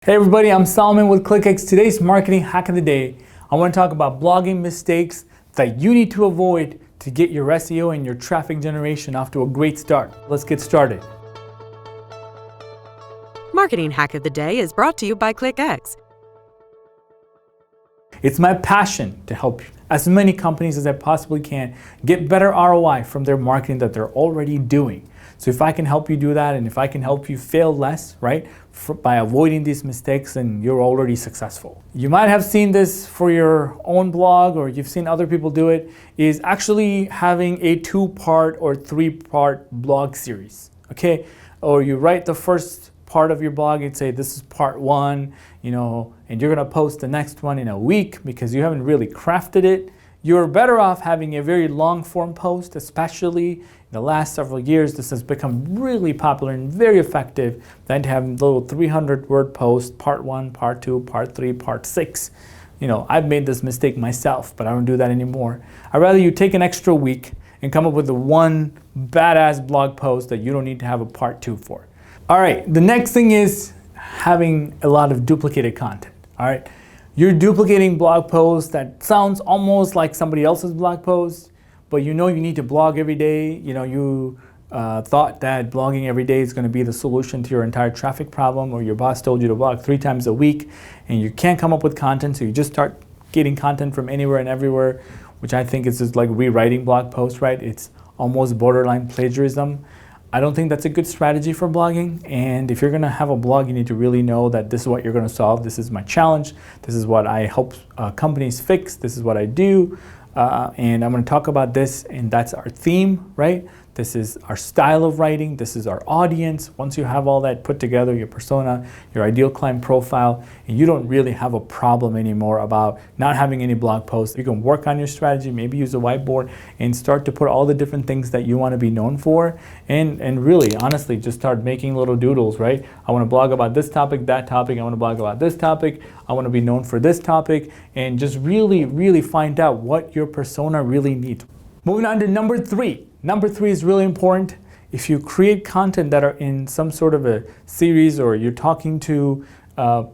Hey everybody, I'm Solomon with ClickX. Today's marketing hack of the day, I want to talk about blogging mistakes that you need to avoid to get your SEO and your traffic generation off to a great start. Let's get started. Marketing hack of the day is brought to you by ClickX. It's my passion to help as many companies as I possibly can get better ROI from their marketing that they're already doing. So if I can help you do that, and if I can help you fail less, right, by avoiding these mistakes, then you're already successful. You might have seen this for your own blog, or you've seen other people do it, is actually having a 2-part or 3-part blog series, okay? Or you write the first part of your blog and say, this is part 1, and you're gonna post the next one in a week because you haven't really crafted it. You're better off having a very long form post, especially in the last several years. This has become really popular and very effective than to have little 300-word posts, part 1, part 2, part 3, part 6. I've made this mistake myself, but I don't do that anymore. I'd rather you take an extra week and come up with the one badass blog post that you don't need to have a part 2 for. All right, the next thing is having a lot of duplicated content, all right? You're duplicating blog posts that sounds almost like somebody else's blog post, but you need to blog every day. You thought that blogging every day is going to be the solution to your entire traffic problem, or your boss told you to blog 3 times a week, and you can't come up with content, so you just start getting content from anywhere and everywhere, which I think is just like rewriting blog posts, right? It's almost borderline plagiarism. I don't think that's a good strategy for blogging, and if you're going to have a blog, you need to really know that this is what you're going to solve. This is my challenge. This is what I help companies fix. This is what I do, and I'm going to talk about this, and that's our theme, right? This is our style of writing. This is our audience. Once you have all that put together, your persona, your ideal client profile, and you don't really have a problem anymore about not having any blog posts. You can work on your strategy, maybe use a whiteboard and start to put all the different things that you want to be known for, and really, honestly, just start making little doodles, right? I want to blog about this topic, that topic. I want to blog about this topic. I want to be known for this topic, and just really, really find out what your persona really needs. Moving on to number 3. Number 3 is really important. If you create content that are in some sort of a series, or you're talking to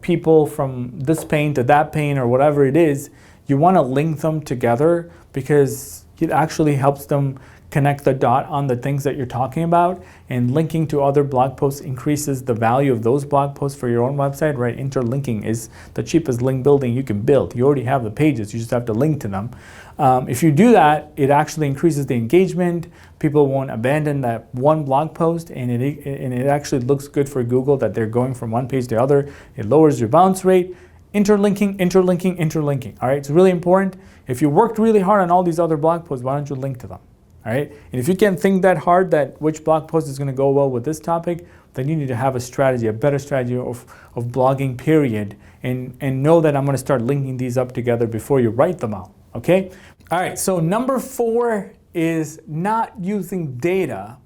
people from this pane to that pane or whatever it is, you want to link them together because it actually helps them connect the dot on the things that you're talking about, and linking to other blog posts increases the value of those blog posts for your own website, right? Interlinking is the cheapest link building you can build. You already have the pages, you just have to link to them. If you do that, it actually increases the engagement. People won't abandon that one blog post, and it actually looks good for Google that they're going from one page to the other. It lowers your bounce rate. Interlinking, interlinking, interlinking, all right? It's really important. If you worked really hard on all these other blog posts, why don't you link to them? All right? And if you can't think that hard that which blog post is going to go well with this topic, then you need to have a strategy, a better strategy of blogging, period, and know that I'm going to start linking these up together before you write them out, okay? All right, so number 4 is not using data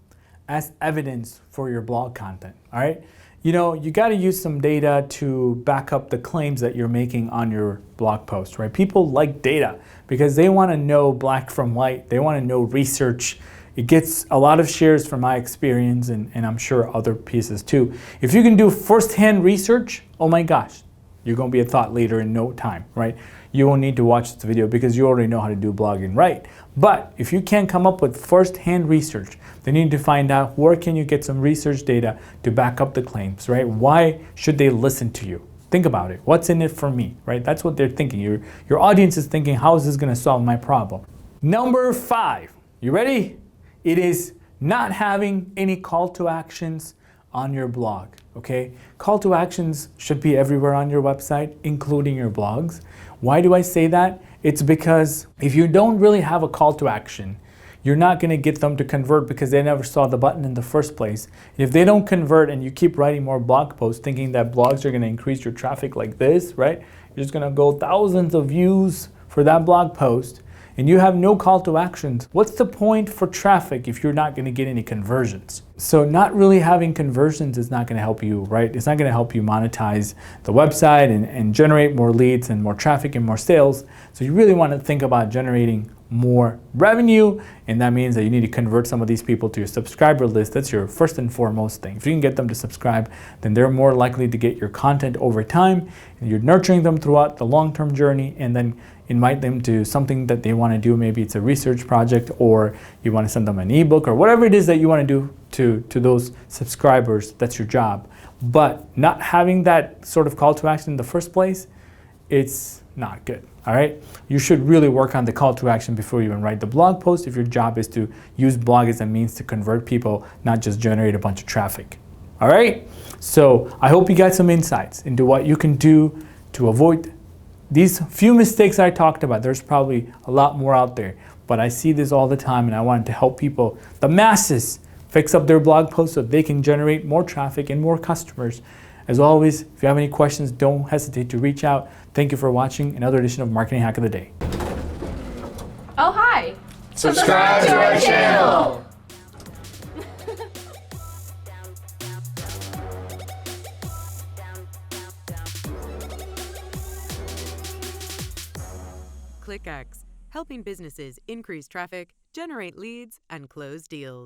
as evidence for your blog content, all right? You got to use some data to back up the claims that you're making on your blog post, right? People like data because they want to know black from white. They want to know research. It gets a lot of shares from my experience, and I'm sure other pieces too. If you can do firsthand research, oh my gosh, you're going to be a thought leader in no time, right? You won't need to watch this video because you already know how to do blogging right. But if you can't come up with first-hand research, then you need to find out where can you get some research data to back up the claims, right? Why should they listen to you? Think about it. What's in it for me, right? That's what they're thinking. Your audience is thinking, how is this going to solve my problem? Number 5, you ready? It is not having any call to actions on your blog, okay? Call to actions should be everywhere on your website, including your blogs. Why do I say that? It's because if you don't really have a call to action, you're not going to get them to convert because they never saw the button in the first place. If they don't convert and you keep writing more blog posts thinking that blogs are going to increase your traffic like this, right? You're just going to go thousands of views for that blog post, and you have no call to actions. What's the point for traffic if you're not going to get any conversions? So not really having conversions is not going to help you, right? It's not going to help you monetize the website and generate more leads and more traffic and more sales. So you really want to think about generating more revenue, and that means that you need to convert some of these people to your subscriber list. That's your first and foremost thing. If you can get them to subscribe, then they're more likely to get your content over time, and you're nurturing them throughout the long-term journey, and then invite them to something that they want to do. Maybe it's a research project, or you want to send them an ebook, or whatever it is that you want to do to those subscribers. That's your job. But not having that sort of call to action in the first place, it's not good. All right, you should really work on the call to action before you even write the blog post if your job is to use blog as a means to convert people, not just generate a bunch of traffic. All right, so I hope you got some insights into what you can do to avoid these few mistakes I talked about. There's probably a lot more out there, but I see this all the time, and I wanted to help people, the masses, fix up their blog posts so they can generate more traffic and more customers. As always, if you have any questions, don't hesitate to reach out. Thank you for watching another edition of Marketing Hack of the Day. Oh, hi! Subscribe to our channel! ClickX, helping businesses increase traffic, generate leads, and close deals.